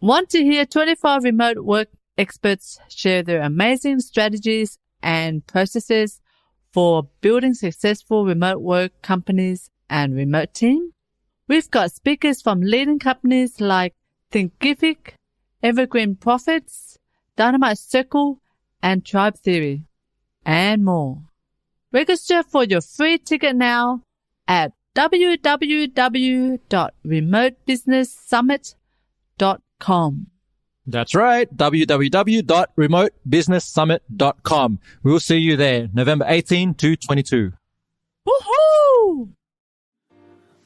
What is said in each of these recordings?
Want to hear 25 remote work experts share their amazing strategies and processes for building successful remote work companies and remote team? We've got speakers from leading companies like Thinkific, Evergreen Profits, Dynamite Circle, and Tribe Theory, and more. Register for your free ticket now at www.remotebusinesssummit.com. That's right, www.remotebusinesssummit.com. We'll see you there, November 18 to 22. Woohoo!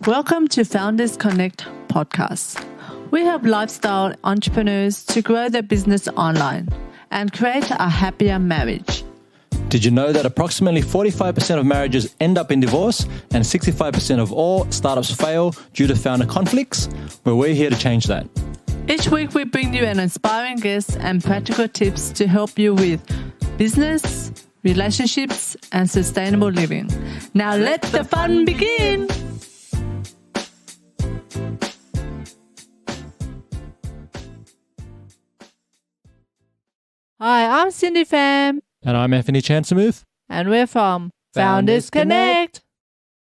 Welcome to Founders Connect podcast. We help lifestyle entrepreneurs to grow their business online and create a happier marriage. Did you know that approximately 45% of marriages end up in divorce and 65% of all startups fail due to founder conflicts? Well, we're here to change that. Each week we bring you an inspiring guest and practical tips to help you with business, relationships, and sustainable living. Now let the fun begin! Hi, I'm Cindy Pham. And I'm Anthony Chansamuth. And we're from Founders Connect.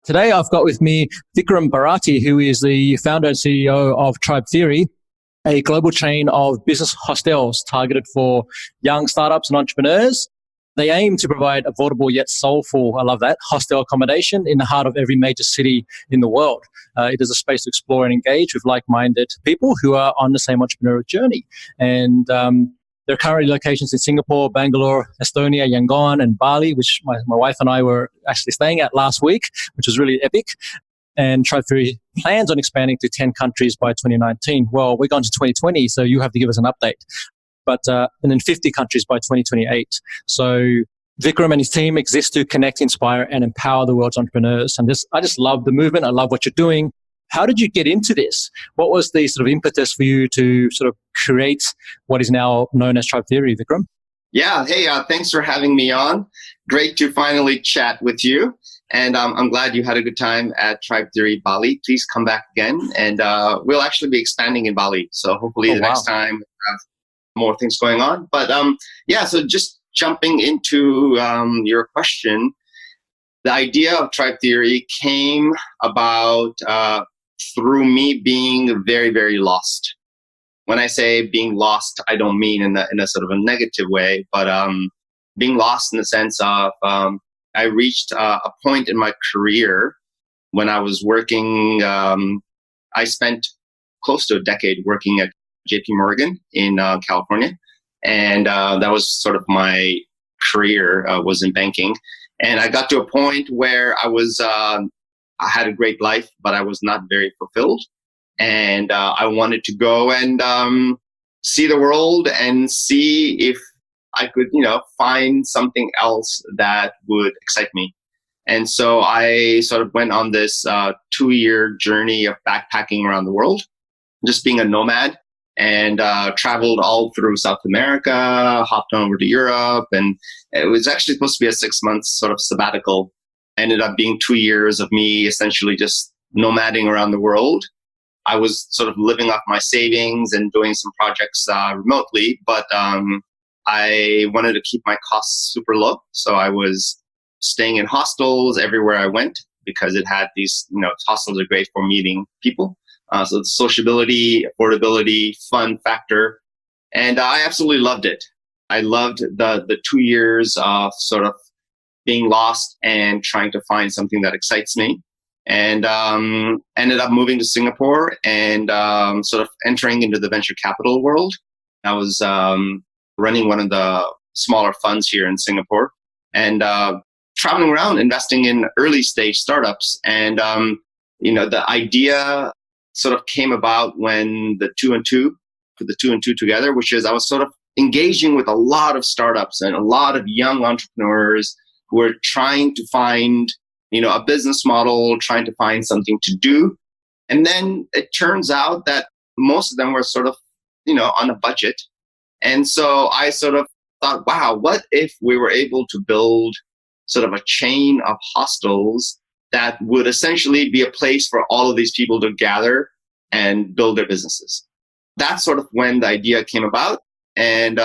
Today I've got with me Vikram Bharati, who is the founder and CEO of Tribe Theory, a global chain of business hostels targeted for young startups and entrepreneurs. They aim to provide affordable yet soulful, I love that, hostel accommodation in the heart of every major city in the world. It is a space to explore and engage with like-minded people who are on the same entrepreneurial journey. And there are currently locations in Singapore, Bangalore, Estonia, Yangon, and Bali, which my wife and I were actually staying at last week, which was really epic. And Tribe Theory plans on expanding to 10 countries by 2019. Well, we're going to 2020, so you have to give us an update. But and then 50 countries by 2028. So Vikram and his team exist to connect, inspire, and empower the world's entrepreneurs. And I just love the movement. I love what you're doing. How did you get into this? What was the sort of impetus for you to sort of create what is now known as Tribe Theory, Vikram? Yeah. Hey, thanks for having me on. Great to finally chat with you. And I'm glad you had a good time at Tribe Theory Bali. Please come back again. And we'll actually be expanding in Bali. So hopefully next time we'll have more things going on. But so just jumping into your question, the idea of Tribe Theory came about through me being very, very lost. When I say being lost, I don't mean in a sort of a negative way, but being lost in the sense of I reached a point in my career when I was working. I spent close to a decade working at JP Morgan in California, and that was sort of my career was in banking. And I got to a point where I had a great life, but I was not very fulfilled. And I wanted to go and see the world and see if I could, find something else that would excite me. And so I sort of went on this 2-year journey of backpacking around the world, just being a nomad, and traveled all through South America, hopped on over to Europe. And it was actually supposed to be a 6-month sort of sabbatical. Ended up being 2 years of me essentially just nomading around the world. I was sort of living off my savings and doing some projects remotely, but I wanted to keep my costs super low. So I was staying in hostels everywhere I went because it had these, hostels are great for meeting people. So the sociability, affordability, fun factor. And I absolutely loved it. I loved the 2 years of sort of being lost and trying to find something that excites me. And ended up moving to Singapore and sort of entering into the venture capital world. I was running one of the smaller funds here in Singapore and traveling around investing in early stage startups. And, the idea sort of came about when the two and two together, which is I was sort of engaging with a lot of startups and a lot of young entrepreneurs who were trying to find a business model, trying to find something to do. And then it turns out that most of them were sort of, on a budget. And so I sort of thought, wow, what if we were able to build sort of a chain of hostels that would essentially be a place for all of these people to gather and build their businesses. that's sort of when the idea came about. And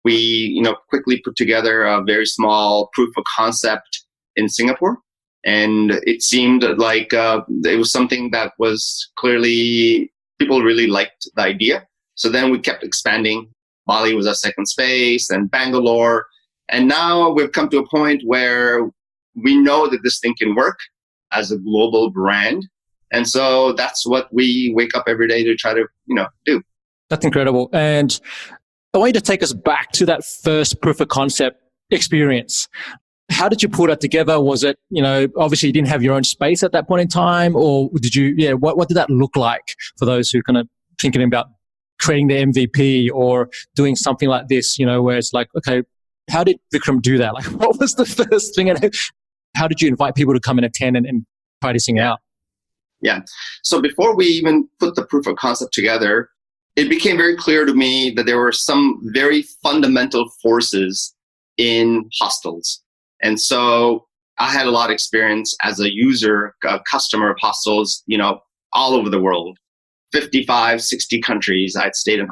we, quickly put together a very small proof of concept in Singapore. And it seemed like it was something that was clearly, people really liked the idea. So then we kept expanding. Bali was our second space, and Bangalore. And now we've come to a point where we know that this thing can work as a global brand. And so that's what we wake up every day to try to, do. That's incredible. And I want you to take us back to that first proof of concept experience. How did you pull that together? Was it, obviously you didn't have your own space at that point in time, or did you, what did that look like for those who kind of thinking about creating the MVP or doing something like this, where it's like, okay, how did Vikram do that? Like, what was the first thing and how did you invite people to come and attend and try this thing out? Yeah. So before we even put the proof of concept together, it became very clear to me that there were some very fundamental forces in hostels. And so I had a lot of experience as a user, a customer of hostels, all over the world, 55, 60 countries.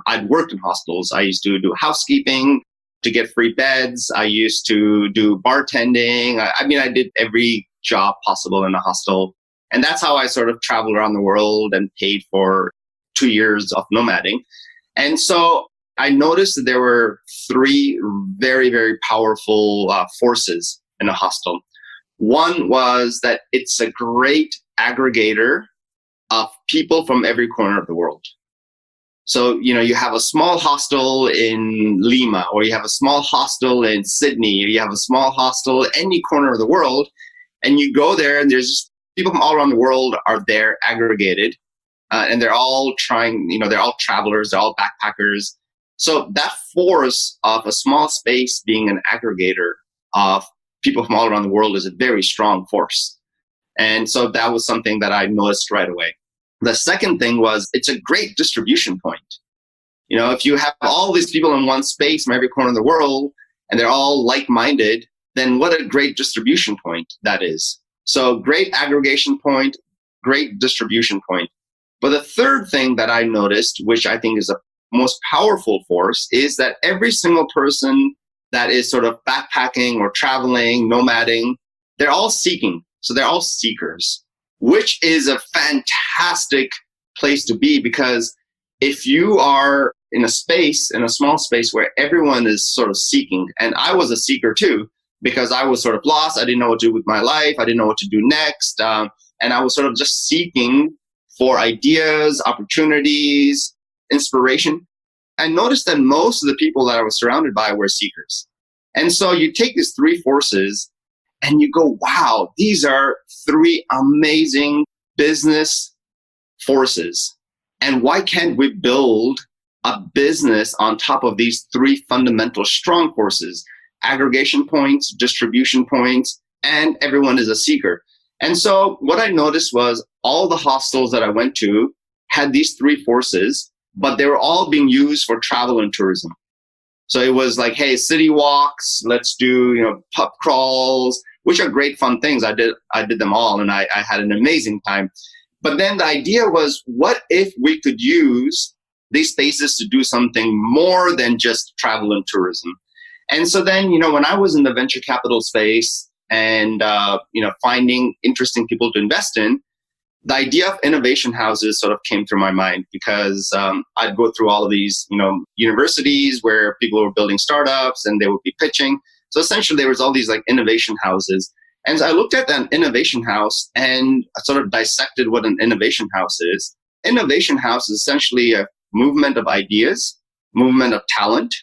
I'd worked in hostels. I used to do housekeeping to get free beds. I used to do bartending. I did every job possible in a hostel. And that's how I sort of traveled around the world and paid for 2 years of nomading. And so I noticed that there were three very, very powerful forces in a hostel. One was that it's a great aggregator of people from every corner of the world. So, you have a small hostel in Lima, or you have a small hostel in Sydney, or you have a small hostel any corner of the world, and you go there and there's just people from all around the world are there aggregated, and they're all trying, they're all travelers, they're all backpackers. So that force of a small space being an aggregator of people from all around the world is a very strong force. And so that was something that I noticed right away. The second thing was it's a great distribution point. If you have all these people in one space from every corner of the world and they're all like-minded, then what a great distribution point that is. So great aggregation point, great distribution point. But the third thing that I noticed, which I think is a most powerful force, is that every single person that is sort of backpacking or traveling, nomading, they're all seeking. So they're all seekers, which is a fantastic place to be, because if you are in a small space where everyone is sort of seeking, and I was a seeker too, because I was sort of lost. I didn't know what to do with my life. I didn't know what to do next. And I was sort of just seeking for ideas, opportunities, inspiration. I noticed that most of the people that I was surrounded by were seekers. And so you take these three forces and you go, wow, these are three amazing business forces. And why can't we build a business on top of these three fundamental strong forces? Aggregation points, distribution points, and everyone is a seeker. And so what I noticed was all the hostels that I went to had these three forces, but they were all being used for travel and tourism. So it was like, hey, city walks, let's do, pub crawls, which are great fun things. I did them all, and I had an amazing time. But then the idea was, what if we could use these spaces to do something more than just travel and tourism? And so then, when I was in the venture capital space and, finding interesting people to invest in, the idea of innovation houses sort of came through my mind, because I'd go through all of these, universities where people were building startups and they would be pitching. So essentially there was all these like innovation houses. And so I looked at an innovation house and I sort of dissected what an innovation house is. Innovation house is essentially a movement of ideas, movement of talent,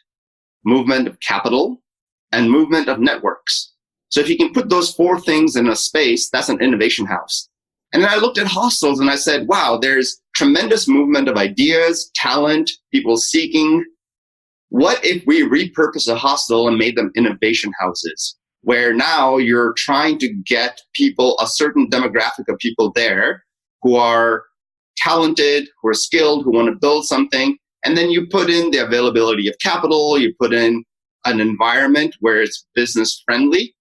movement of capital, and movement of networks. So if you can put those four things in a space, that's an innovation house. And then I looked at hostels and I said, wow, there's tremendous movement of ideas, talent, people seeking. What if we repurpose a hostel and made them innovation houses, where now you're trying to get people, a certain demographic of people there who are talented, who are skilled, who want to build something. And then you put in the availability of capital, you put in an environment where it's business friendly,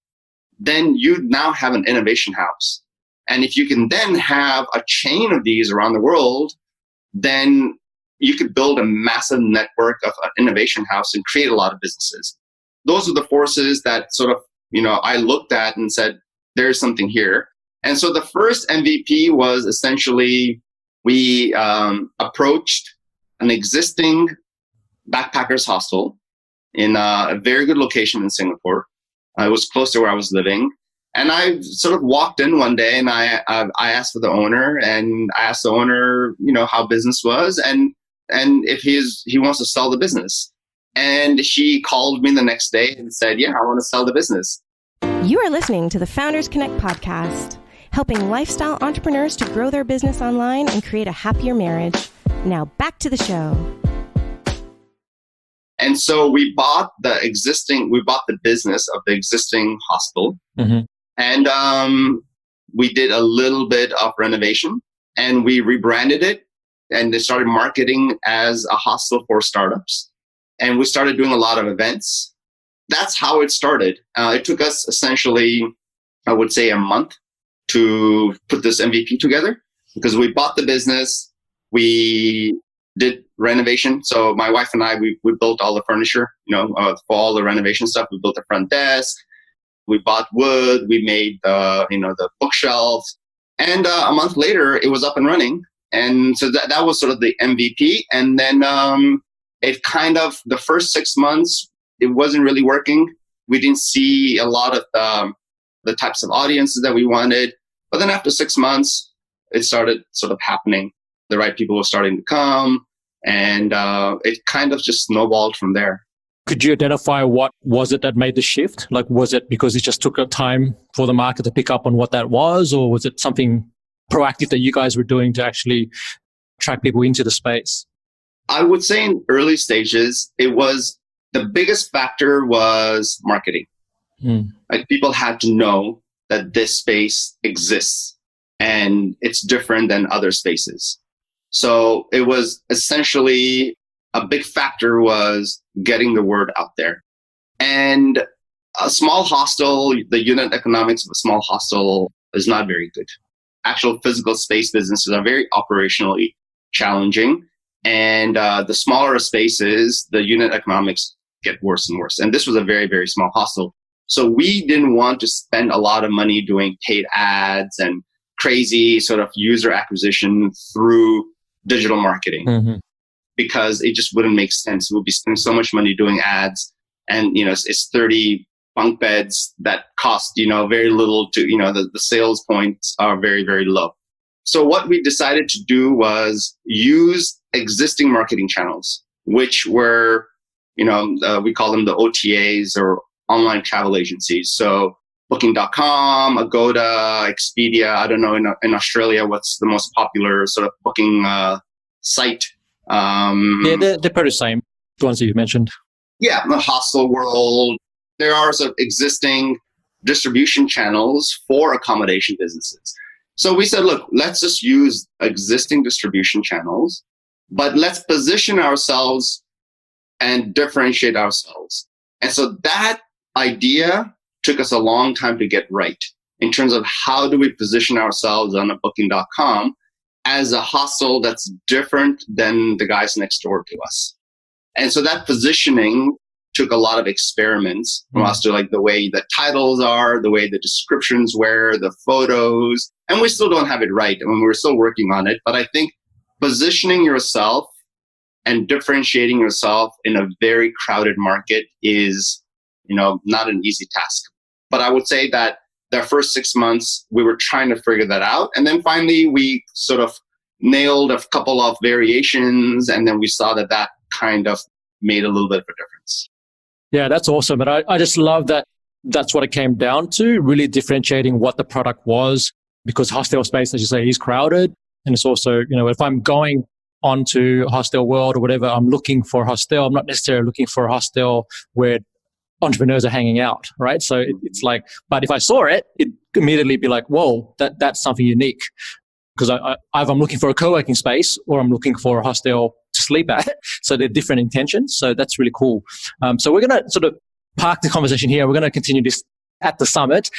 then you now have an innovation house. And if you can then have a chain of these around the world, then you could build a massive network of an innovation house and create a lot of businesses. Those are the forces that sort of, I looked at and said, there's something here. And so the first MVP was essentially we approached an existing backpackers hostel in a very good location in Singapore. It was close to where I was living. And I sort of walked in one day and I asked for the owner, and I asked the owner, how business was and if he wants to sell the business. And she called me the next day and said, yeah, I want to sell the business. You are listening to the Founders Connect podcast, helping lifestyle entrepreneurs to grow their business online and create a happier marriage. Now back to the show. And so we bought the business of the existing hostel. Mm-hmm. And we did a little bit of renovation and we rebranded it, and they started marketing as a hostel for startups. And we started doing a lot of events. That's how it started. It took us essentially, I would say, a month to put this MVP together, because we bought the business, we did renovation. So my wife and I, we built all the furniture, for all the renovation stuff. We built the front desk, we bought wood, we made the bookshelves, and a month later it was up and running. And so that was sort of the MVP. And then it kind of, the first 6 months, it wasn't really working. We didn't see a lot of the types of audiences that we wanted. But then after 6 months, it started sort of happening. The right people were starting to come, and it kind of just snowballed from there. Could you identify what was it that made the shift? Like, was it because it just took a time for the market to pick up on what that was, or was it something proactive that you guys were doing to actually attract people into the space? I would say in early stages, the biggest factor was marketing. Like, people had to know that this space exists and it's different than other spaces. So it was essentially, a big factor was getting the word out there. And a small hostel, the unit economics of a small hostel is not very good. Actual physical space businesses are very operationally challenging. And the smaller spaces, the unit economics get worse and worse. And this was a very, very small hostel. So we didn't want to spend a lot of money doing paid ads and crazy sort of user acquisition through digital marketing, because it just wouldn't make sense. We'll be spending so much money doing ads, and it's 30 bunk beds that cost very little to the sales points are very, very low. So what we decided to do was use existing marketing channels, which were we call them the OTAs, or online travel agencies. So Booking.com, Agoda, Expedia. I don't know in Australia what's the most popular sort of booking site. Yeah, they're pretty the same, the ones that you mentioned. Yeah, the Hostel World. There are sort of existing distribution channels for accommodation businesses. So we said, look, let's just use existing distribution channels, but let's position ourselves and differentiate ourselves. And so that idea took us a long time to get right, in terms of how do we position ourselves on a Booking.com as a hostel that's different than the guys next door to us. And so that positioning took a lot of experiments from us, to like the way the titles are, the way the descriptions were, the photos, and we still don't have it right. I mean, we're still working on it, but I think positioning yourself and differentiating yourself in a very crowded market is, not an easy task. But I would say that the first 6 months, we were trying to figure that out. And then finally, we sort of nailed a couple of variations. And then we saw that kind of made a little bit of a difference. Yeah, that's awesome. But I just love that that's what it came down to, really differentiating what the product was, because hostel space, as you say, is crowded. And it's also, if I'm going onto Hostel World or whatever, I'm looking for a hostel. I'm not necessarily looking for a hostel where entrepreneurs are hanging out, right? So it's like, but if I saw it, it'd immediately be like, whoa, that's something unique. Because either I'm looking for a co-working space or I'm looking for a hostel to sleep at. So they're different intentions. So that's really cool. So we're going to sort of park the conversation here. We're going to continue this at the summit.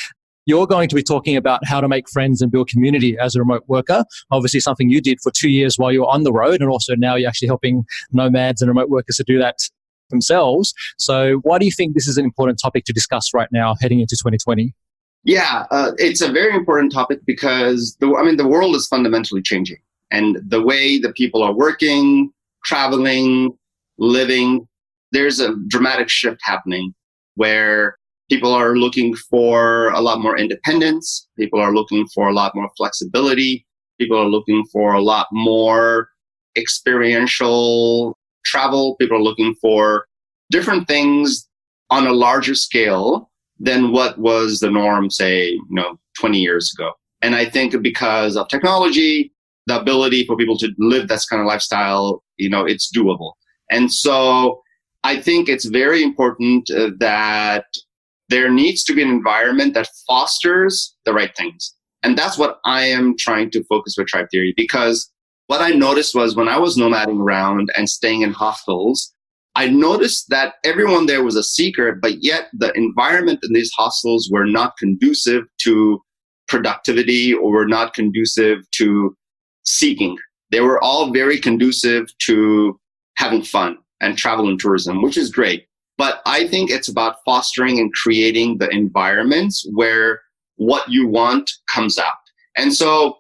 you're going to be talking about how to make friends and build community as a remote worker. Obviously, something you did for 2 years while you were on the road, and also now you're actually helping nomads and remote workers to do that themselves. So why do you think this is an important topic to discuss right now heading into 2020? Yeah, it's a very important topic because the world is fundamentally changing, and the way that people are working, traveling, living, there's a dramatic shift happening where people are looking for a lot more independence. People are looking for a lot more flexibility. People are looking for a lot more experiential travel. People are looking for different things on a larger scale than what was the norm, say, 20 years ago. And I think because of technology, the ability for people to live that kind of lifestyle, it's doable. And so I think it's very important that there needs to be an environment that fosters the right things. And that's what I am trying to focus with Tribe Theory, because what I noticed was when I was nomading around and staying in hostels, I noticed that everyone there was a seeker, but yet the environment in these hostels were not conducive to productivity or were not conducive to seeking. They were all very conducive to having fun and travel and tourism, which is great. But I think it's about fostering and creating the environments where what you want comes out. And so,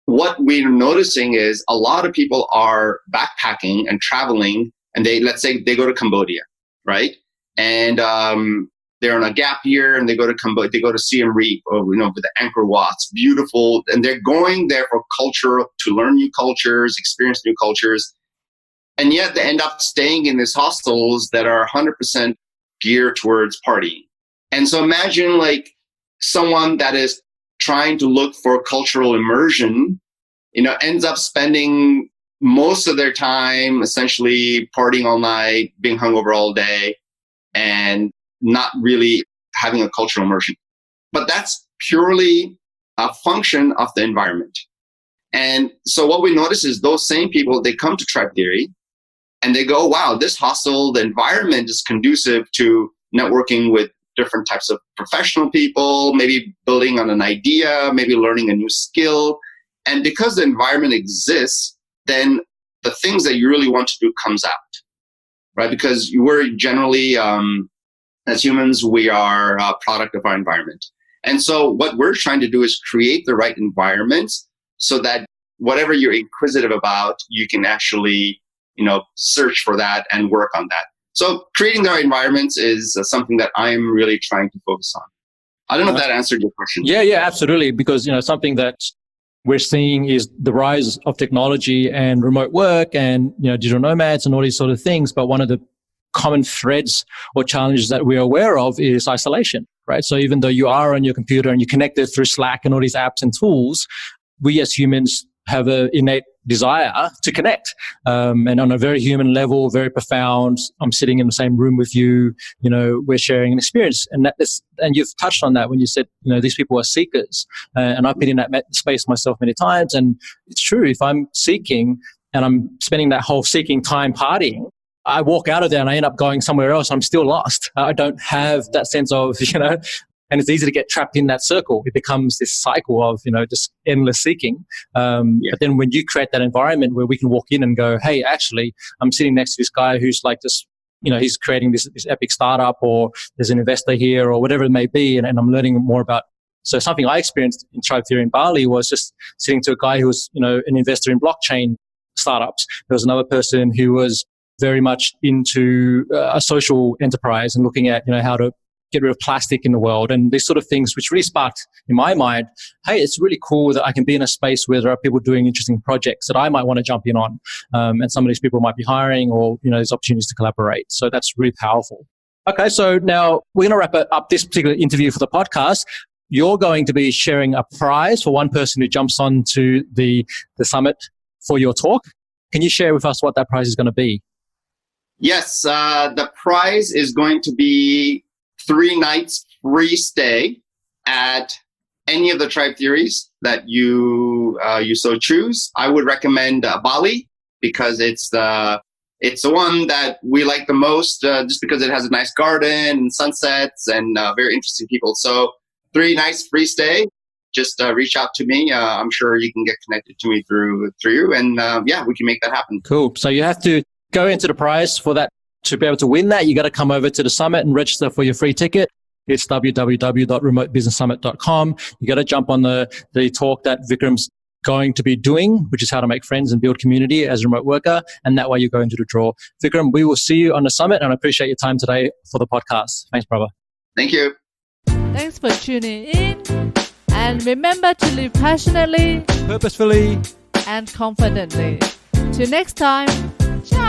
what we're noticing is a lot of people are backpacking and traveling, and let's say they go to Cambodia, right? And they're on a gap year and they go to Cambodia, they go to Siem Reap or, with the Angkor Wat, it's beautiful. And they're going there for culture, to learn new cultures, experience new cultures. And yet they end up staying in these hostels that are 100% geared towards partying. And so imagine like someone that is trying to look for cultural immersion, ends up spending most of their time essentially partying all night, being hungover all day, and not really having a cultural immersion. But that's purely a function of the environment. And so what we notice is those same people, they come to Tribe Theory and they go, wow, this hostel, the environment is conducive to networking with different types of professional people, maybe building on an idea, maybe learning a new skill. And because the environment exists, then the things that you really want to do comes out, right? Because we're generally, as humans, we are a product of our environment. And so what we're trying to do is create the right environments so that whatever you're inquisitive about, you can actually, search for that and work on that. So creating the right environments is something that I'm really trying to focus on. I don't know if that answered your question. Yeah, absolutely. Because, something that we're seeing is the rise of technology and remote work and, digital nomads and all these sort of things. But one of the common threads or challenges that we're aware of is isolation, right? So even though you are on your computer and you're connected through Slack and all these apps and tools, we as humans have an innate desire to connect. And on a very human level, very profound, I'm sitting in the same room with you, we're sharing an experience. And you've touched on that when you said, these people are seekers. And I've been in that space myself many times. And it's true, if I'm seeking and I'm spending that whole seeking time partying, I walk out of there and I end up going somewhere else. I'm still lost. I don't have that sense of, and it's easy to get trapped in that circle. It becomes this cycle of, just endless seeking. But then when you create that environment where we can walk in and go, hey, actually, I'm sitting next to this guy who's like this, he's creating this epic startup, or there's an investor here or whatever it may be. And I'm learning more about. So something I experienced in Tribe Theory in Bali was just sitting to a guy who was, an investor in blockchain startups. There was another person who was very much into a social enterprise and looking at, how to get rid of plastic in the world and these sort of things, which really sparked in my mind, hey, it's really cool that I can be in a space where there are people doing interesting projects that I might want to jump in on. And some of these people might be hiring or, there's opportunities to collaborate. So that's really powerful. Okay, so now we're going to wrap up this particular interview for the podcast. You're going to be sharing a prize for one person who jumps on to the summit for your talk. Can you share with us what that prize is going to be? Yes, the prize is going to be 3 nights free stay at any of the Tribe Theories that you so choose. I would recommend Bali because it's the one that we like the most, just because it has a nice garden and sunsets and very interesting people. So 3 nights free stay, just reach out to me. I'm sure you can get connected to me through you. And we can make that happen. Cool. So you have to go into the prize for that. To be able to win that, you got to come over to the summit and register for your free ticket. It's www.remotebusinesssummit.com. You got to jump on the talk that Vikram's going to be doing, which is how to make friends and build community as a remote worker. And that way you go into the draw. Vikram, we will see you on the summit, and I appreciate your time today for the podcast. Thanks, brother. Thank you. Thanks for tuning in. And remember to live passionately, purposefully, and confidently. Till next time, ciao.